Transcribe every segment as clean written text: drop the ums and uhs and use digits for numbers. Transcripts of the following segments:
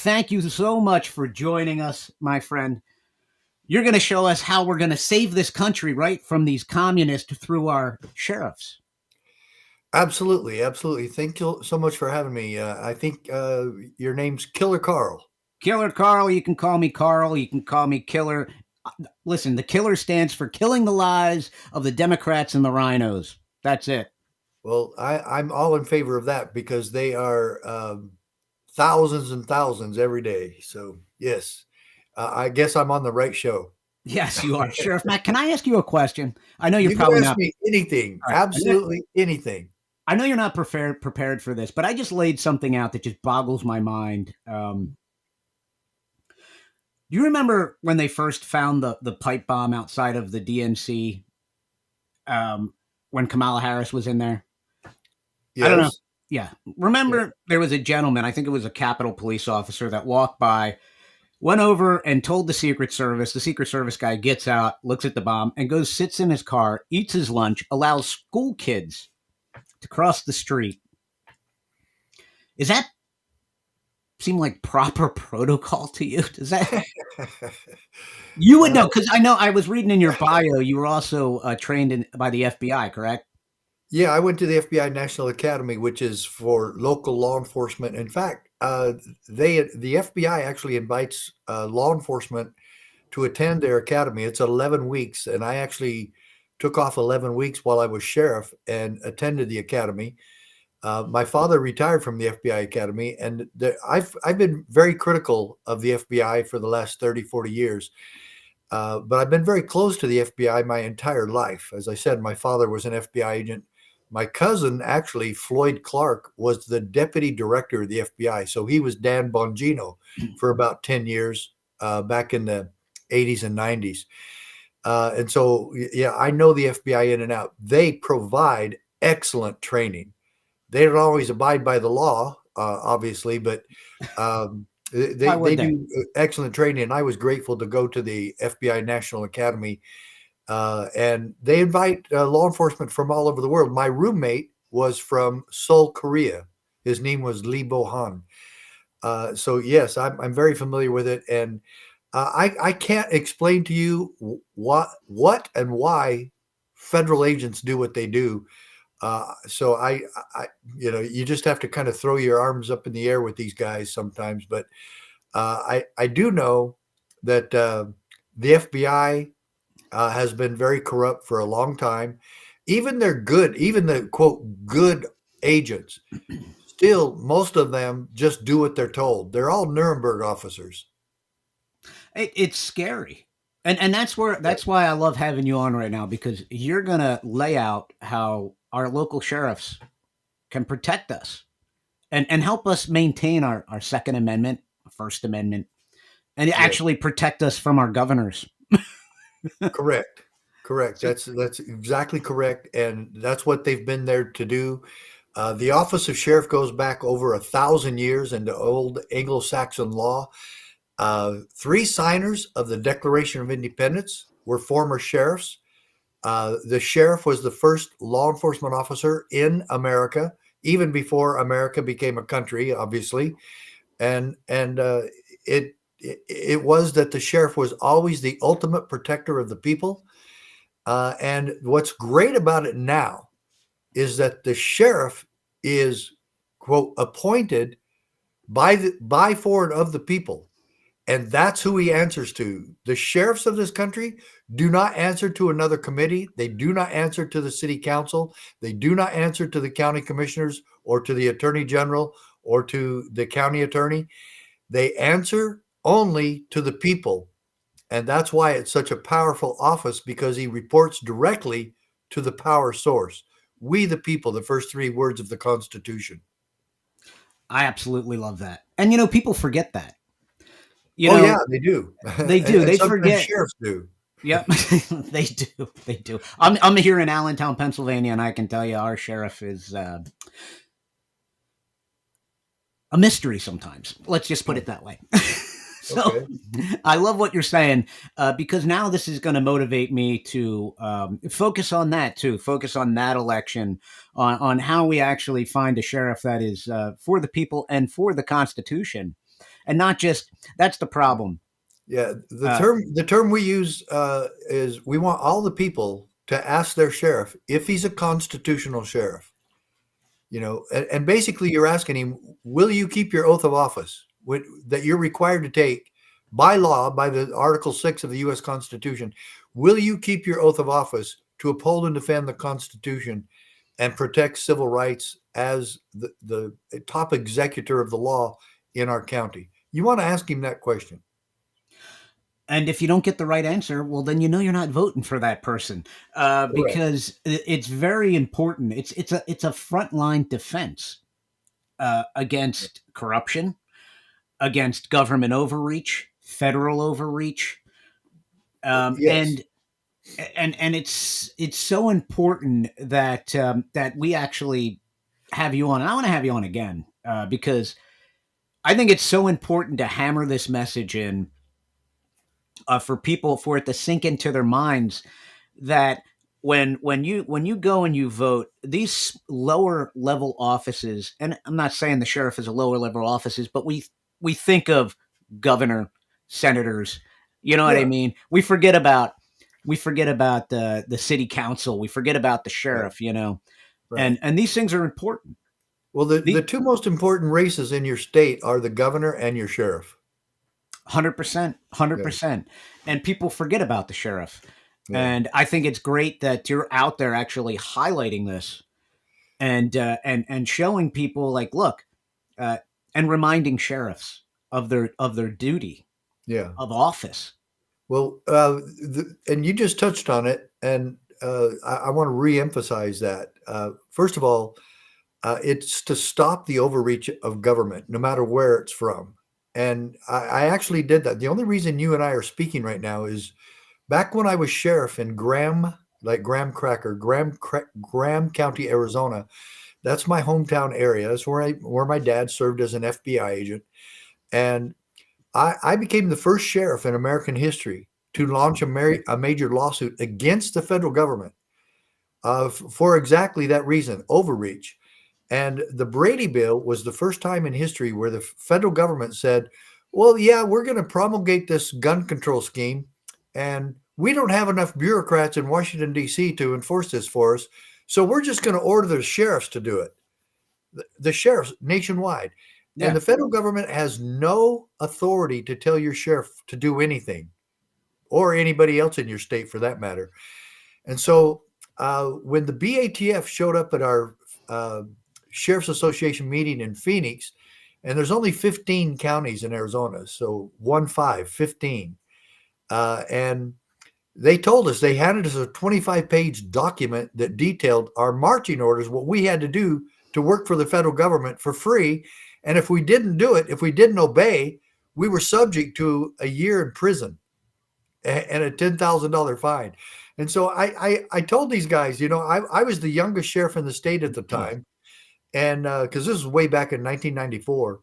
thank you so much for joining us, my friend. You're going to show us how we're going to save this country, right, from these communists through our sheriffs. Absolutely, absolutely. Thank you so much for having me. I think your name's Killer Carl. Killer Carl, you can call me Carl. You can call me Killer. Listen, the Killer stands for killing the lies of the Democrats and the rhinos. That's it. Well, I'm all in favor of that because they are thousands and thousands every day. So, yes, I guess I'm on the right show. Yes, you are. Sheriff Mack, can I ask you a question? I know you're You can probably ask not. me anything, All right. absolutely anything. I know you're not prepared for this, but I just laid something out that just boggles my mind. Do you remember when they first found the pipe bomb outside of the DNC when Kamala Harris was in there? I don't know. Yes. Yeah. Yeah. Remember there was a gentleman, I think it was a Capitol police officer that walked by, went over and told the Secret Service. The Secret Service guy gets out, looks at the bomb, and goes, sits in his car, eats his lunch, allows school kids to cross the street. Is that seem like proper protocol to you? Does that you would know uh, because I know I was reading in your bio you were also trained by the FBI, correct? yeah, I went to the FBI National Academy, which is for local law enforcement. In fact, the FBI actually invites law enforcement to attend their academy. It's 11 weeks, and I actually took off 11 weeks while I was sheriff and attended the academy. My father retired from the FBI Academy, and I've been very critical of the FBI for the last 30, 40 years. But I've been very close to the FBI my entire life. As I said, my father was an FBI agent. My cousin, actually, Floyd Clark, was the deputy director of the FBI. So he was Dan Bongino for about 10 years back in the 80s and 90s. And so, yeah, I know the FBI in and out. They provide excellent training. They don't always abide by the law, obviously, but Why they would they? do excellent training. And I was grateful to go to the FBI National Academy, and they invite law enforcement from all over the world. My roommate was from Seoul, Korea. His name was Lee Bo-han. So yes, I'm very familiar with it, and I can't explain to you what and why federal agents do what they do. So I, you just have to kind of throw your arms up in the air with these guys sometimes. But I do know that the FBI has been very corrupt for a long time. Even they're good, even the quote good agents, still most of them just do what they're told. They're all Nuremberg officers. It's scary, and that's why I love having you on right now because you're gonna lay out how our local sheriffs can protect us and help us maintain our Second Amendment, First Amendment, and Yes, actually protect us from our governors. correct. Correct. So, That's exactly correct, and that's what they've been there to do. The office of sheriff goes back over 1,000 years into old Anglo-Saxon law. Three signers of the Declaration of Independence were former sheriffs. The sheriff was the first law enforcement officer in America, even before America became a country, obviously. And it was that the sheriff was always the ultimate protector of the people. And what's great about it now is that the sheriff is quote appointed by for and of the people, and that's who he answers to. The sheriffs of this country do not answer to another committee. They do not answer to the city council. They do not answer to the county commissioners or to the attorney general or to the county attorney. They answer only to the people. And that's why it's such a powerful office, because he reports directly to the power source. We, the people, the first three words of the Constitution. I absolutely love that, and people forget that. You Oh, yeah, know, they do. they and, do. and They sometimes forget. sheriffs do. Yep, they do. They do. I'm here in Allentown, Pennsylvania, and I can tell you our sheriff is a mystery sometimes. Let's just put Huh, it that way. So okay. I love what you're saying because now this is going to motivate me to focus on that too. Focus on that election, on how we actually find a sheriff that is for the people and for the Constitution. and not just that's the problem. Yeah, Uh, the term we use is we want all the people to ask their sheriff if he's a constitutional sheriff. And basically you're asking him, will you keep your oath of office that you're required to take by law, by the Article 6 of the U.S. Constitution? Will you keep your oath of office to uphold and defend the Constitution and protect civil rights as the top executor of the law in our county? You want to ask him that question. and if you don't get the right answer, well, then you're not voting for that person, Correct. because it's very important. It's a frontline defense against corruption, against government overreach, federal overreach, Yes. and it's so important that that we actually have you on. And I want to have you on again because I think it's so important to hammer this message in for people, for it to sink into their minds that when you go and you vote, these lower level offices, and I'm not saying the sheriff is a lower level offices, but we think of governor, senators, you know what I Yeah. mean? We forget about the city council, we forget about the Right. sheriff, Right. and these things are important. Well, the The two most important races in your state are the governor and your sheriff. 100%, hundred Yeah. percent, and people forget about the sheriff. Yeah. And I think it's great that you're out there actually highlighting this and showing people like, look, uh, and reminding sheriffs of their duty Yeah. of office. Well, and you just touched on it, and I want to reemphasize that. First of all, it's to stop the overreach of government, no matter where it's from. And I actually did that. The only reason you and I are speaking right now is back when I was sheriff in Graham, like Graham County, Arizona. That's my hometown area. That's where my dad served as an FBI agent, and I became the first sheriff in American history to launch a major lawsuit against the federal government for exactly that reason, overreach. And the Brady Bill was the first time in history where the federal government said, well, yeah, we're going to promulgate this gun control scheme, and we don't have enough bureaucrats in Washington, D.C. to enforce this for us. So we're just going to order the sheriffs to do it, the sheriffs nationwide. And Yeah, the federal government has no authority to tell your sheriff to do anything or anybody else in your state for that matter. And so when the BATF showed up at our uh, Sheriff's Association meeting in Phoenix, and there's only 15 counties in Arizona, so 15. And they told us, they handed us a 25-page document that detailed our marching orders, what we had to do to work for the federal government for free. And if we didn't do it, if we didn't obey, we were subject to a year in prison and a $10,000 fine. And so I told these guys, I was the youngest sheriff in the state at the time. And because this was way back in 1994.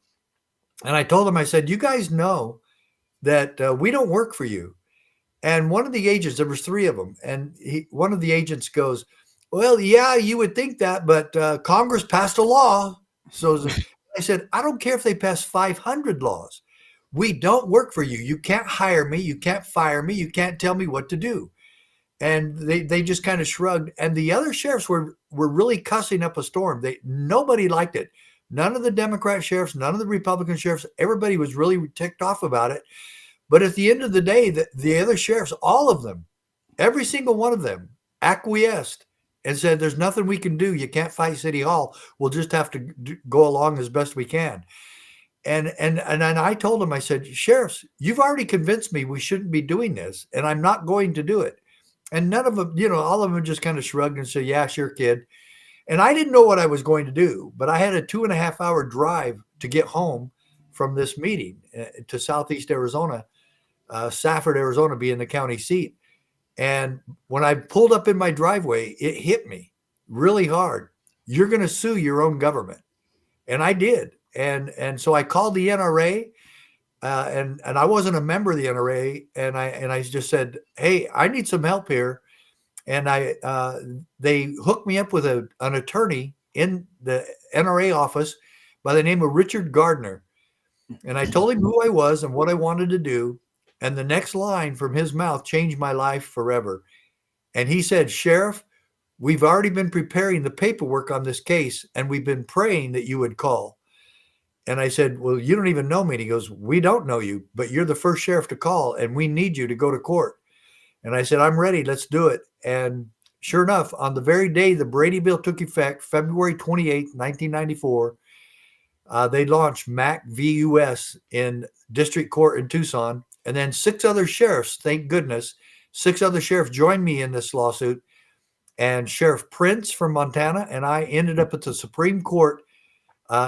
And I told them, I said, you guys know that we don't work for you. And one of the agents, there was three of them, and one of the agents goes, well, yeah, you would think that, but Congress passed a law. So I said, I don't care if they pass 500 laws. We don't work for you. You can't hire me. You can't fire me. You can't tell me what to do. And they just kind of shrugged. And the other sheriffs were really cussing up a storm. Nobody liked it. None of the Democrat sheriffs, none of the Republican sheriffs, everybody was really ticked off about it. But at the end of the day, the other sheriffs, all of them, every single one of them acquiesced and said, there's nothing we can do. You can't fight City Hall. We'll just have to go along as best we can. And I told them, I said, sheriffs, you've already convinced me we shouldn't be doing this, and I'm not going to do it. And none of them, all of them just kind of shrugged and said, yeah, sure, kid. And I didn't know what I was going to do, but I had a 2.5 hour drive to get home from this meeting to Southeast Arizona, Safford, Arizona, being the county seat. And when I pulled up in my driveway, it hit me really hard. You're going to sue your own government. And I did. And so I called the NRA, and I wasn't a member of the NRA. And I just said, hey, I need some help here. And they hooked me up with an attorney in the NRA office by the name of Richard Gardner. And I told him who I was and what I wanted to do. And the next line from his mouth changed my life forever. And he said, Sheriff, we've already been preparing the paperwork on this case, and we've been praying that you would call. And I said, well, you don't even know me. And he goes, we don't know you, but you're the first sheriff to call, and we need you to go to court. And I said, I'm ready. Let's do it. And sure enough, on the very day the Brady Bill took effect, February 28th, 1994, they launched Mack v. U.S. in district court in Tucson. And then 6 other sheriffs, thank goodness, 6 other sheriffs joined me in this lawsuit. And Sheriff Prince from Montana and I ended up at the Supreme Court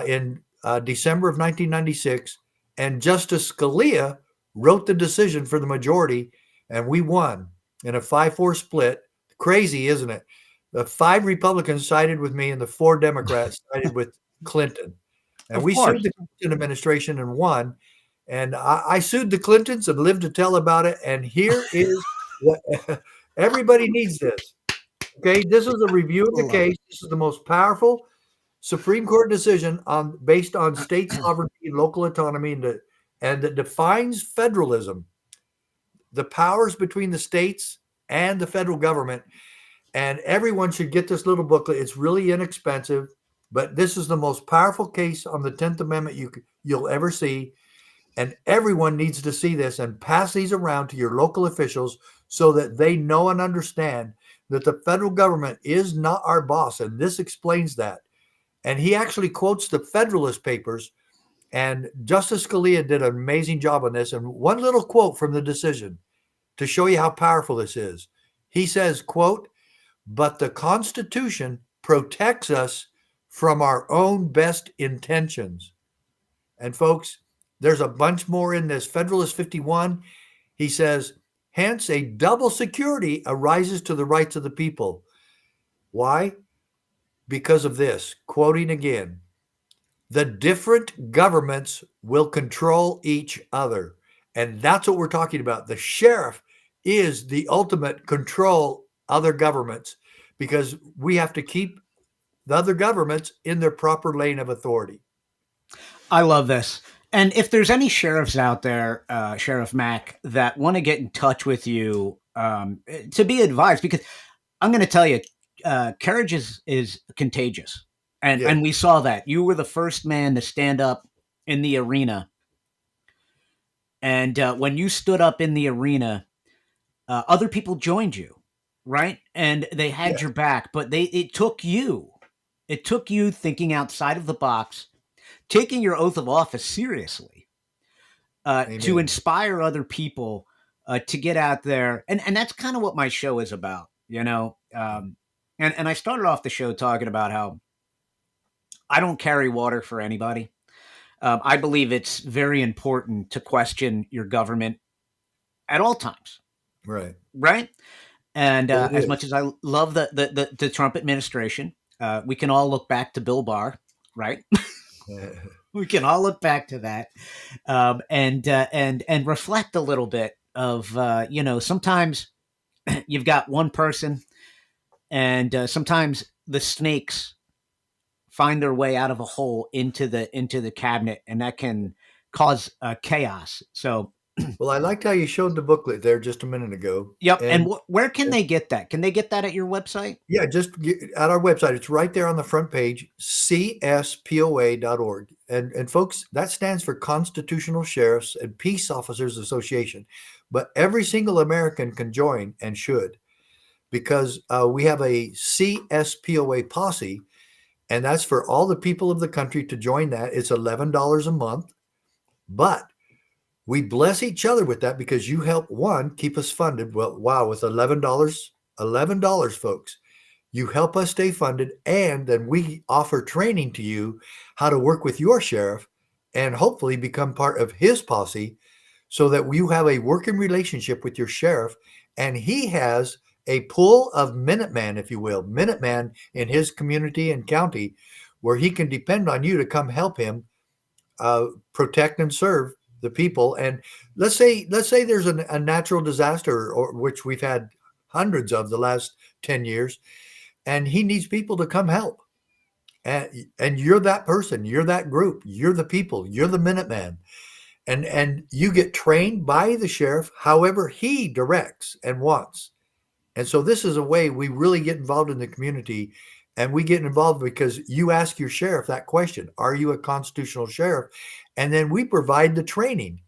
in December of 1996. And Justice Scalia wrote the decision for the majority, and we won in a 5-4 split. Crazy, isn't it? The 5 Republicans sided with me, and the 4 Democrats sided with Clinton. And Of we course. sued the Clinton administration and won. And I sued the Clintons and lived to tell about it. And here is what everybody needs this. Okay, this is a review of the case. This is the most powerful Supreme Court decision based on state sovereignty and local autonomy, and that defines federalism, the powers between the states and the federal government. And everyone should get this little booklet. It's really inexpensive, but this is the most powerful case on the 10th Amendment you'll ever see. And everyone needs to see this and pass these around to your local officials so that they know and understand that the federal government is not our boss. And this explains that. And he actually quotes the Federalist Papers, and Justice Scalia did an amazing job on this. And one little quote from the decision to show you how powerful this is. He says, quote, but the Constitution protects us from our own best intentions. And folks, there's a bunch more in this. Federalist 51, he says, hence a double security arises to the rights of the people. Why? Because of this, quoting again, the different governments will control each other. And that's what we're talking about. The sheriff is the ultimate control other governments, because we have to keep the other governments in their proper lane of authority. I love this. And if there's any sheriffs out there, Sheriff Mack, that want to get in touch with you to be advised, because I'm going to tell you, courage is contagious. And we saw that. You were the first man to stand up in the arena. And when you stood up in the arena, other people joined you, right? And they had your back, but it took you. It took you thinking outside of the box, taking your oath of office seriously, to inspire other people to get out there. And that's kind of what my show is about, you know? And I started off the show talking about how I don't carry water for anybody. I believe it's very important to question your government at all times. Right. Right. And as much as I love the Trump administration, we can all look back to Bill Barr, right? We can all look back to that, and reflect a little bit of sometimes you've got one person, and sometimes the snakes find their way out of a hole into the cabinet, and that can cause chaos. So. Well, I liked how you showed the booklet there just a minute ago. Yep. And where can they get that? Can they get that at your website? Yeah, just at our website. It's right there on the front page, cspoa.org. And folks, that stands for Constitutional Sheriffs and Peace Officers Association. But every single American can join, and should, because we have a CSPOA posse, and that's for all the people of the country to join that. It's $11 a month. But we bless each other with that, because you help, one, keep us funded. Well, wow, with $11, folks, you help us stay funded. And then we offer training to you how to work with your sheriff and hopefully become part of his posse, so that you have a working relationship with your sheriff. And he has a pool of Minutemen, if you will, Minutemen in his community and county, where he can depend on you to come help him protect and serve the people. And let's say there's a natural disaster, or which we've had hundreds of the last 10 years, and he needs people to come help. and you're that person, you're that group, you're the people, you're the Minuteman, and you get trained by the sheriff however he directs and wants. And so this is a way we really get involved in the community, and we get involved because you ask your sheriff that question, are you a constitutional sheriff? And then we provide the training.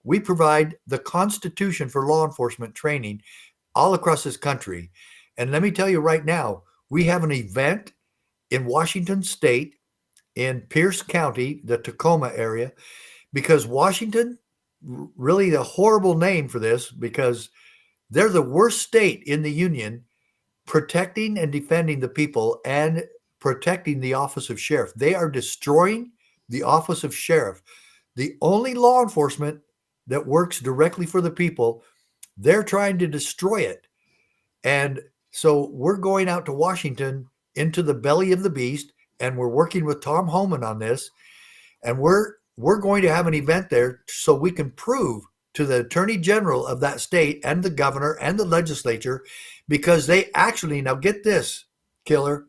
We provide the Constitution for law enforcement training all across this country. And let me tell you right now, we have an event in Washington State, in Pierce County, the Tacoma area, because Washington, really a horrible name for this, because they're the worst state in the union protecting and defending the people and protecting the office of sheriff. They are destroying the office of sheriff. The only law enforcement that works directly for the people, they're trying to destroy it. And so we're going out to Washington into the belly of the beast, and we're working with Tom Homan on this. And we're going to have an event there so we can prove to the attorney general of that state and the governor and the legislature, because they actually, now get this, Killer,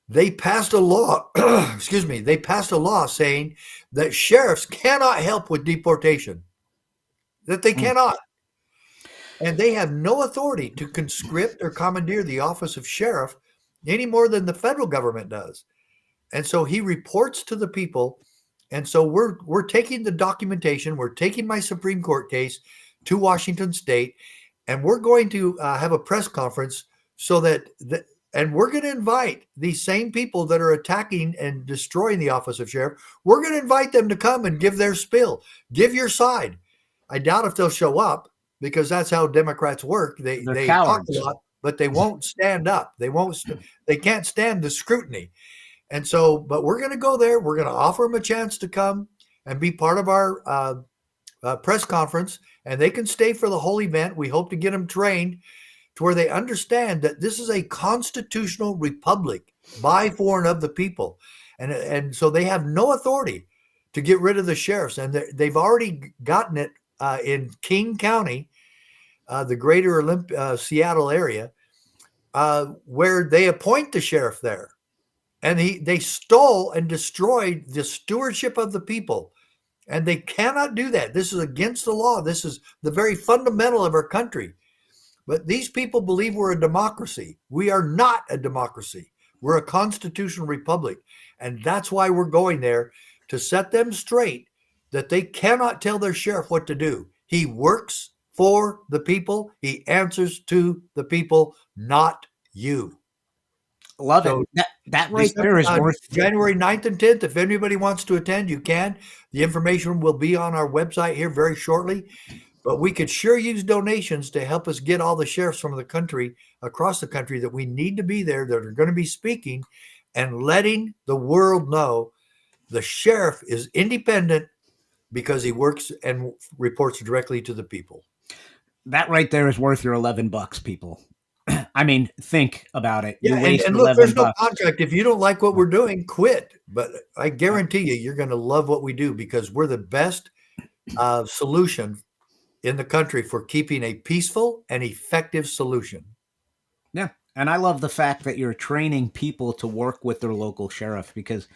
they passed a law, excuse me, they passed a law saying that sheriffs cannot help with deportation, that they cannot. And they have no authority to conscript or commandeer the office of sheriff any more than the federal government does. And so he reports to the people. And so we're taking the documentation, we're taking my Supreme Court case to Washington State, and we're going to have a press conference so that and we're going to invite these same people that are attacking and destroying the office of sheriff. We're going to invite them to come and give their spill, give your side. I doubt if they'll show up, because that's how Democrats work. They talk a lot, but they won't stand up. They can't stand the scrutiny. And so, but we're going to go there. We're going to offer them a chance to come and be part of our press conference, and they can stay for the whole event. We hope to get them trained to where they understand that this is a constitutional republic by, for, and of the people. And so they have no authority to get rid of the sheriffs. And they've already gotten it in King County, the greater Seattle area, where they appoint the sheriff there. And they stole and destroyed the stewardship of the people. And they cannot do that. This is against the law. This is the very fundamental of our country. But these people believe we're a democracy. We are not a democracy. We're a constitutional republic. And that's why we're going there, to set them straight that they cannot tell their sheriff what to do. He works for the people. He answers to the people, not you. Love it. That right there is worth January 9th and 10th. If anybody wants to attend, you can. The information will be on our website here very shortly. But we could sure use donations to help us get all the sheriffs from the country, across the country, that we need to be there, that are going to be speaking and letting the world know the sheriff is independent because he works and reports directly to the people. That right there is worth your $11, people. I mean, think about it. Yeah, and look, there's no contract. If you don't like what we're doing, quit. But I guarantee you're going to love what we do, because we're the best solution in the country for keeping a peaceful and effective solution. Yeah. And I love the fact that you're training people to work with their local sheriff, because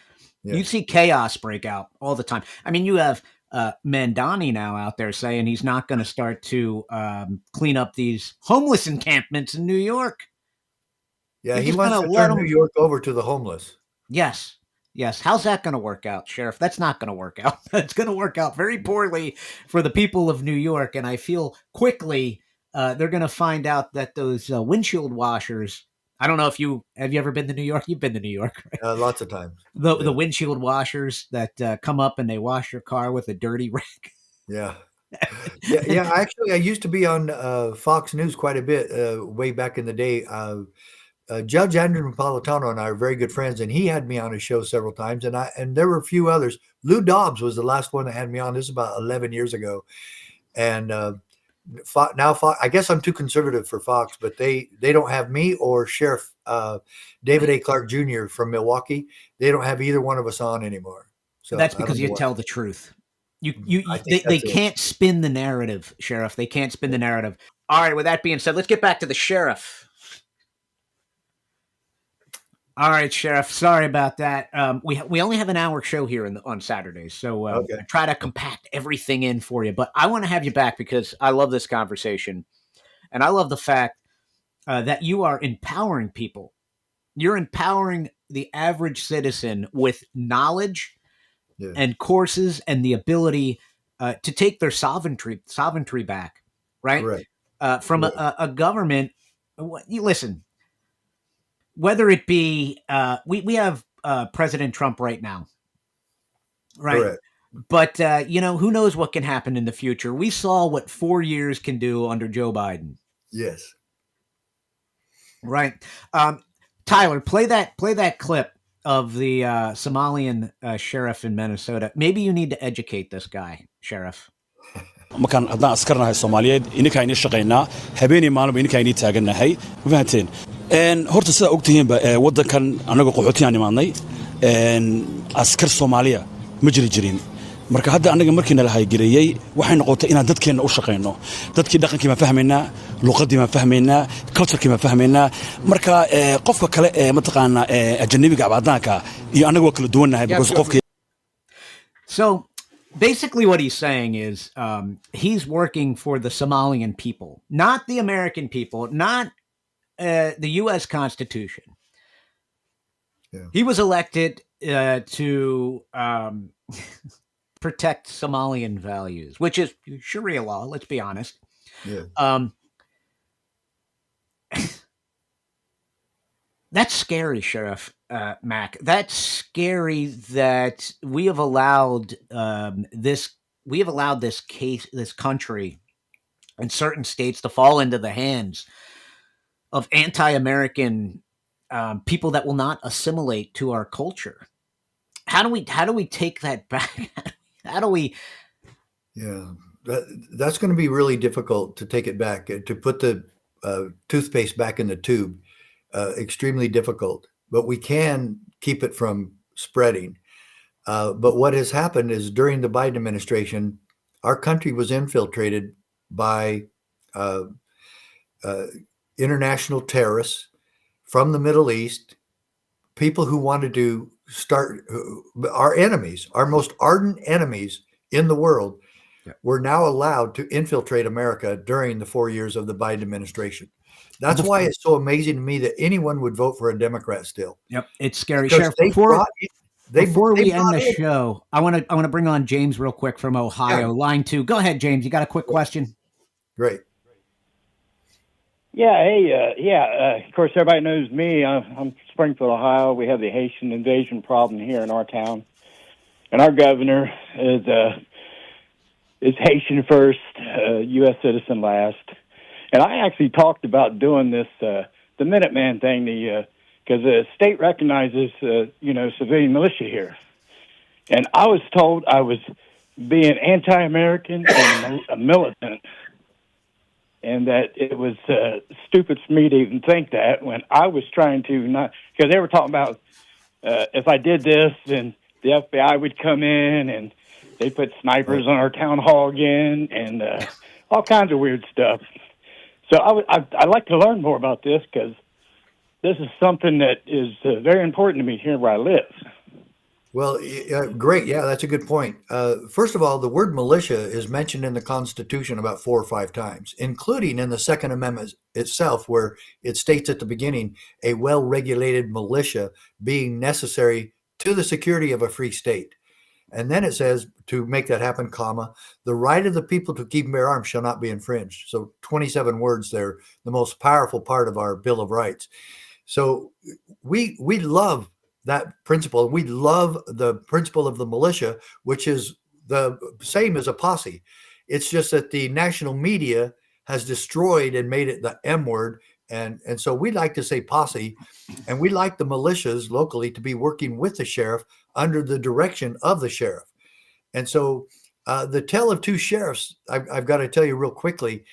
you see chaos break out all the time. I mean, you have Mandani now out there saying he's not going to start to clean up these homeless encampments in New York. Yeah, he wants to turn New York over to the homeless. Yes. How's that going to work out, Sheriff? That's not going to work out. It's going to work out very poorly for the people of New York. And I feel quickly they're going to find out that those windshield washers, I don't know if have you ever been to New York? You've been to New York, right? Lots of times. The windshield washers that come up and they wash your car with a dirty rag. Yeah. Yeah. Actually, I used to be on Fox News quite a bit way back in the day. Judge Andrew Napolitano and I are very good friends, and he had me on his show several times, and there were a few others. Lou Dobbs was the last one that had me on. This is about 11 years ago, and now Fox, I guess I'm too conservative for Fox, but they don't have me or Sheriff David A. Clark Jr. from Milwaukee. They don't have either one of us on anymore. So that's because you tell the truth. They can't spin the narrative, Sheriff. They can't spin the narrative. All right. With that being said, let's get back to the sheriff. All right, Sheriff. Sorry about that. We only have an hour show here on Saturdays, so Okay. I try to compact everything in for you. But I want to have you back because I love this conversation, and I love the fact that you are empowering people. You're empowering the average citizen with knowledge Yeah. and courses and the ability to take their sovereignty back, right? Correct. From Correct. a government. You listen, whether it be we have President Trump right now, right? Correct. But who knows what can happen in the future? We saw what 4 years can do under Joe Biden, Yes. right? Tyler, play that clip of the Somalian sheriff in Minnesota. Maybe you need to educate this guy, Sheriff. markaan haddaan askarnahay Soomaaliyeed ininka ayni shaqaynaa habeenii maalinba ininka ayni taagannahay ma fahanteen horta sida ogtihiinba waddankan anaga qaxootiyan imaadnay askar Soomaaliya ma jirin marka hadda anaga markiina la haygareeyay waxay noqotay inaan dadkeena u shaqeyno dadkii dhaqankii ma fahmeynaa luqadii ma fahmeynaa culture-kii ma fahmeynaa marka qofka kale mataqaana ajnabiga abadaanka iyo anaga waa kala duwanahay because qofkii So basically, what he's saying is he's working for the Somalian people, not the American people, not the U.S. Constitution. Yeah. He was elected to protect Somalian values, which is Sharia law. Let's be honest. Yeah. That's scary, Sheriff Mack. That's scary that we have allowed this. We have allowed this country, and certain states to fall into the hands of anti-American people that will not assimilate to our culture. How do we take that back? How do we? Yeah. That's going to be really difficult to take it back, to put the toothpaste back in the tube. Extremely difficult, but we can keep it from spreading. But what has happened is during the Biden administration, our country was infiltrated by international terrorists from the Middle East, people who wanted to start our enemies, our most ardent enemies in the world, were now allowed to infiltrate America during the 4 years of the Biden administration. That's why it's so amazing to me that anyone would vote for a Democrat still. Yep, it's scary. Because Sheriff, they before we end brought the in- show, I want to bring on James real quick from Ohio, Yeah. line 2. Go ahead, James. You got a quick question? Great. Yeah, hey, of course, everybody knows me. I'm Springfield, Ohio. We have the Haitian invasion problem here in our town. And our governor is Haitian first, U.S. citizen last. And I actually talked about doing this, the Minuteman thing, because the state recognizes, civilian militia here. And I was told I was being anti-American and a militant, and that it was stupid for me to even think that when I was trying to not, because they were talking about if I did this, then the FBI would come in and they put snipers on our town hall again and all kinds of weird stuff. So I'd like to learn more about this because this is something that is very important to me here where I live. Well, great. Yeah, that's a good point. First of all, the word militia is mentioned in the Constitution about 4 or 5 times, including in the Second Amendment itself, where it states at the beginning, a well-regulated militia being necessary to the security of a free state. And then it says, to make that happen, comma, the right of the people to keep and bear arms shall not be infringed. So 27 words there, the most powerful part of our Bill of Rights. So we love that principle. We love the principle of the militia, which is the same as a posse. It's just that the national media has destroyed and made it the M word. And so we like to say posse, and we like the militias locally to be working with the sheriff under the direction of the sheriff. And so the tale of two sheriffs, I've got to tell you real quickly.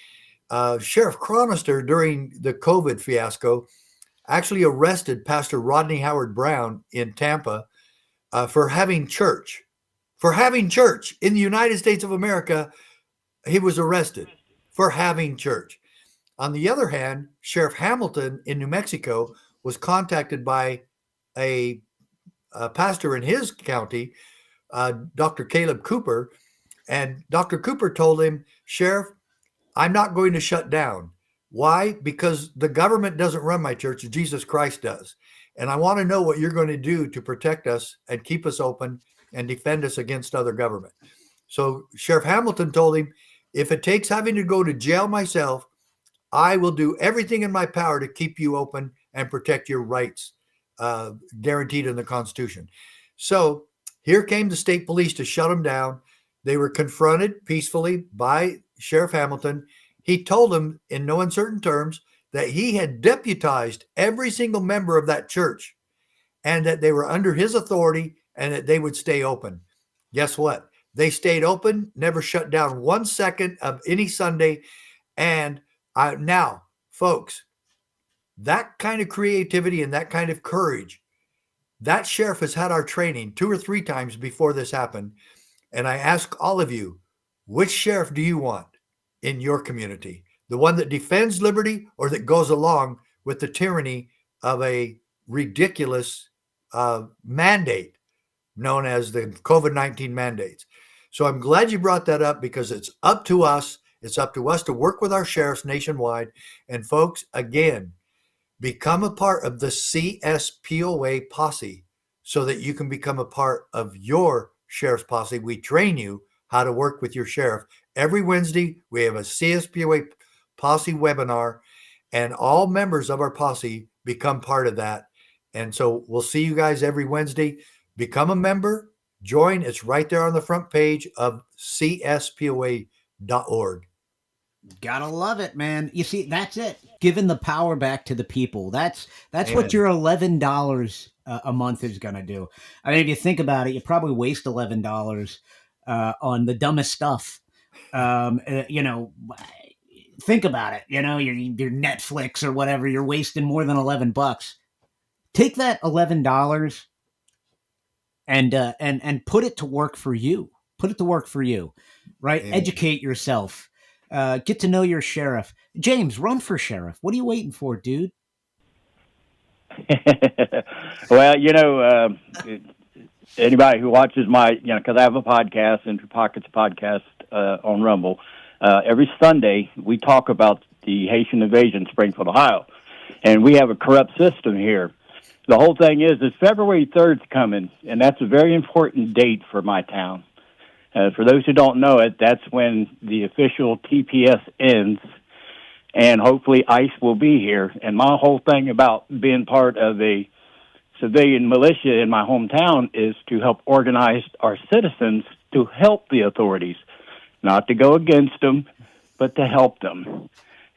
Sheriff Chronister, during the COVID fiasco, actually arrested Pastor Rodney Howard Brown in Tampa for having church. For having church in the United States of America, he was arrested for having church. On the other hand, Sheriff Hamilton in New Mexico was contacted by a pastor in his county, Dr. Caleb Cooper, and Dr. Cooper told him, Sheriff, I'm not going to shut down. Why? Because the government doesn't run my church, Jesus Christ does. And I want to know what you're going to do to protect us and keep us open and defend us against other government. So Sheriff Hamilton told him, if it takes having to go to jail myself, I will do everything in my power to keep you open and protect your rights guaranteed in the Constitution. So here came the state police to shut them down. They were confronted peacefully by Sheriff Hamilton. He told them in no uncertain terms that he had deputized every single member of that church and that they were under his authority and that they would stay open. Guess what? They stayed open, never shut down 1 second of any Sunday. And now, folks, that kind of creativity and that kind of courage, that sheriff has had our training 2 or 3 times before this happened. And I ask all of you, which sheriff do you want in your community? The one that defends liberty or that goes along with the tyranny of a ridiculous mandate known as the COVID-19 mandates? So I'm glad you brought that up because it's up to us. It's up to us to work with our sheriffs nationwide. And folks, again, become a part of the CSPOA posse so that you can become a part of your sheriff's posse. We train you how to work with your sheriff. Every Wednesday, we have a CSPOA posse webinar, and all members of our posse become part of that. And so we'll see you guys every Wednesday. Become a member, join. It's right there on the front page of cspoa.org. Gotta love it, man. You see, that's it. Giving the power back to the people. That's Amen. what your $11 a month is gonna do. I mean, if you think about it, you probably waste $11 on the dumbest stuff. Think about it. You know, your Netflix or whatever. You're wasting more than $11. Take that $11 and put it to work for you. Put it to work for you, right? Amen. Educate yourself. Get to know your sheriff. James, run for sheriff. What are you waiting for, dude? Well, anybody who watches my, because I have a podcast, Into Pockets podcast on Rumble. Every Sunday, we talk about the Haitian invasion, Springfield, Ohio. And we have a corrupt system here. The whole thing is February 3rd is coming, and that's a very important date for my town. For those who don't know it, that's when the official TPS ends, and hopefully ICE will be here. And my whole thing about being part of a civilian militia in my hometown is to help organize our citizens to help the authorities, not to go against them, but to help them,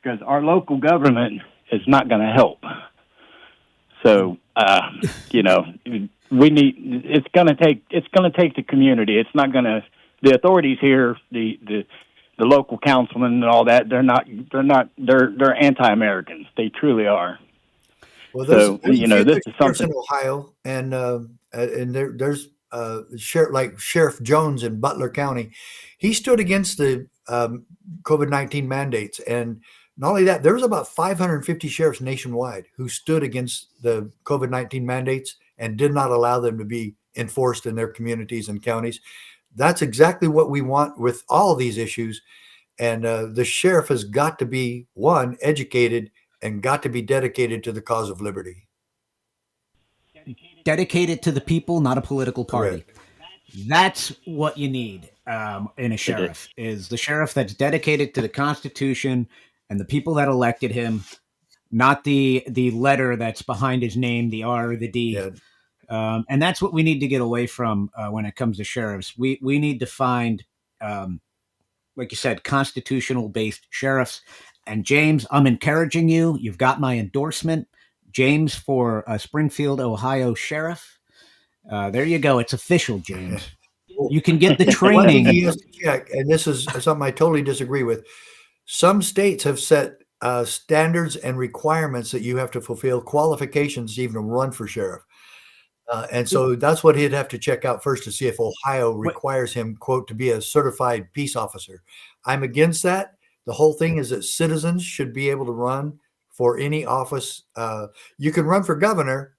because our local government is not going to help. So, we need. It's going to take the community. It's not going to. The authorities here, the local councilmen and all that, they're anti-Americans. They truly are. Well, there's this is something in Ohio, and there's Sheriff Jones in Butler County. He stood against the COVID-19 mandates, and not only that, there was about 550 sheriffs nationwide who stood against the COVID-19 mandates and did not allow them to be enforced in their communities and counties. That's exactly what we want with all of these issues. And the sheriff has got to be, one, educated and got to be dedicated to the cause of liberty. Dedicated to the people, not a political party. Correct. That's what you need in a sheriff, is the sheriff that's dedicated to the Constitution and the people that elected him, not the letter that's behind his name, the R or the D. Yeah. And that's what we need to get away from when it comes to sheriffs. We need to find, like you said, constitutional-based sheriffs. And James, I'm encouraging you. You've got my endorsement. James for Springfield, Ohio sheriff. There you go. It's official, James. You can get the One thing training. he has to check, and this is something I totally disagree with. Some states have set standards and requirements that you have to fulfill, qualifications to even run for sheriff. And so that's what he'd have to check out first to see if Ohio requires him, quote, to be a certified peace officer. I'm against that. The whole thing is that citizens should be able to run for any office. You can run for governor,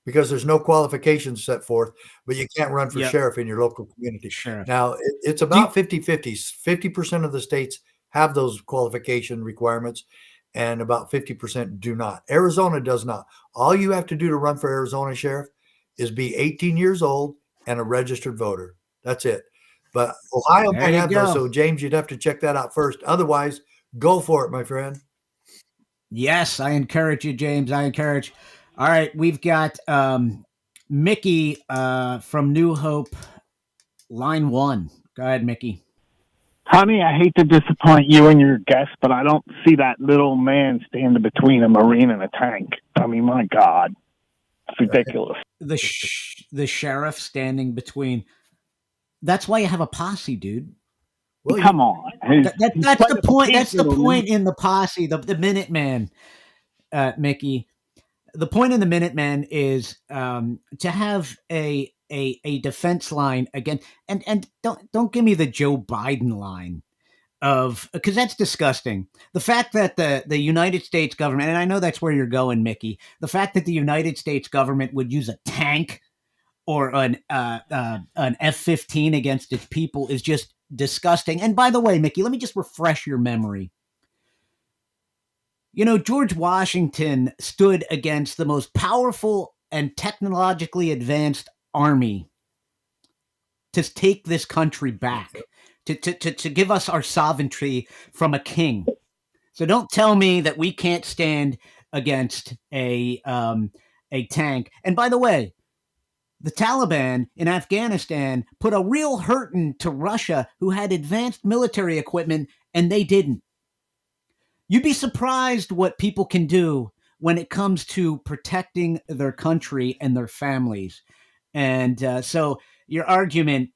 because there's no qualifications set forth, but you can't run for Yep. sheriff in your local community. Sheriff. Now, it's about 50-50. 50% of the states have those qualification requirements, and about 50% do not. Arizona does not. All you have to do to run for Arizona sheriff is be 18 years old and a registered voter. That's it. But Ohio There might you have those, go. so James, you'd have to check that out first. Otherwise, go for it, my friend. Yes, I encourage you, James. I encourage. All right, we've got Mickey from New Hope, line 1. Go ahead, Mickey. Honey, I hate to disappoint you and your guests, but I don't see that little man standing between a Marine and a tank. I mean, my God. It's ridiculous. The sheriff standing between. That's why you have a posse, dude. Well, Come on. That's the point. That's the point in the posse, the Minuteman, Mickey. The point in the Minuteman is to have a defense line again, and don't give me the Joe Biden line of, because that's disgusting. The fact that the United States government, and I know that's where you're going, Mickey, the fact that the United States government would use a tank or an F-15 against its people is just disgusting. And by the way, Mickey, let me just refresh your memory. You know, George Washington stood against the most powerful and technologically advanced army to take this country back, to give us our sovereignty from a king. So don't tell me that we can't stand against a tank. And by the way, the Taliban in Afghanistan put a real hurting to Russia, who had advanced military equipment, and they didn't. You'd be surprised what people can do when it comes to protecting their country and their families. And so your argument,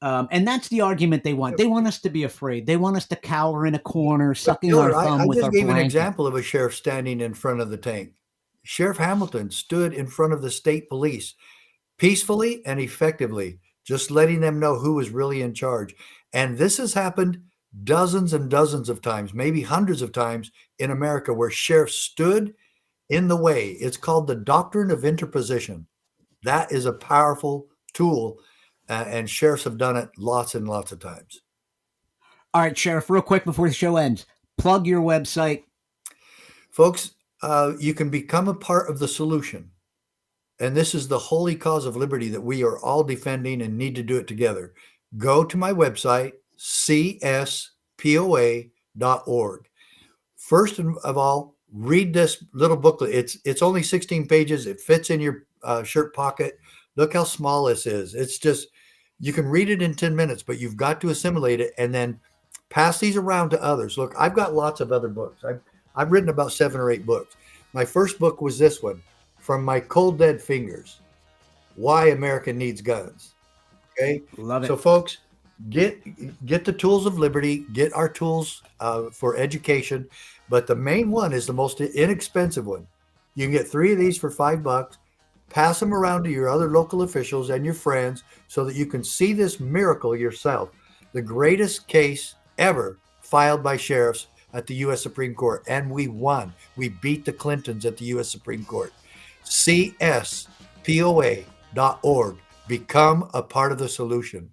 and that's the argument they want. They want us to be afraid. They want us to cower in a corner, sucking our thumb I with just our gave an blanket. example of a sheriff standing in front of the tank. Sheriff Hamilton stood in front of the state police peacefully and effectively, just letting them know who was really in charge. And this has happened dozens and dozens of times, maybe hundreds of times in America, where sheriffs stood in the way. It's called the doctrine of interposition. That is a powerful tool, and sheriffs have done it lots and lots of times. All right, Sheriff, real quick before the show ends, plug your website. Folks, you can become a part of the solution. And this is the holy cause of liberty that we are all defending and need to do it together. Go to my website, cspoa.org. First of all, read this little booklet. It's only 16 pages. It fits in your shirt pocket. Look how small this is. It's just, you can read it in 10 minutes, but you've got to assimilate it and then pass these around to others. Look, I've got lots of other books. I've written about 7 or 8 books. My first book was this one, From My Cold Dead Fingers, Why America Needs Guns. Okay? Love it. So folks, get the tools of liberty, get our tools for education, but the main one is the most inexpensive one. You can get 3 of these for $5. Pass them around to your other local officials and your friends so that you can see this miracle yourself. The greatest case ever filed by sheriffs at the U.S. Supreme Court, and we won. We beat the Clintons at the U.S. Supreme Court. cspoa.org. Become a part of the solution.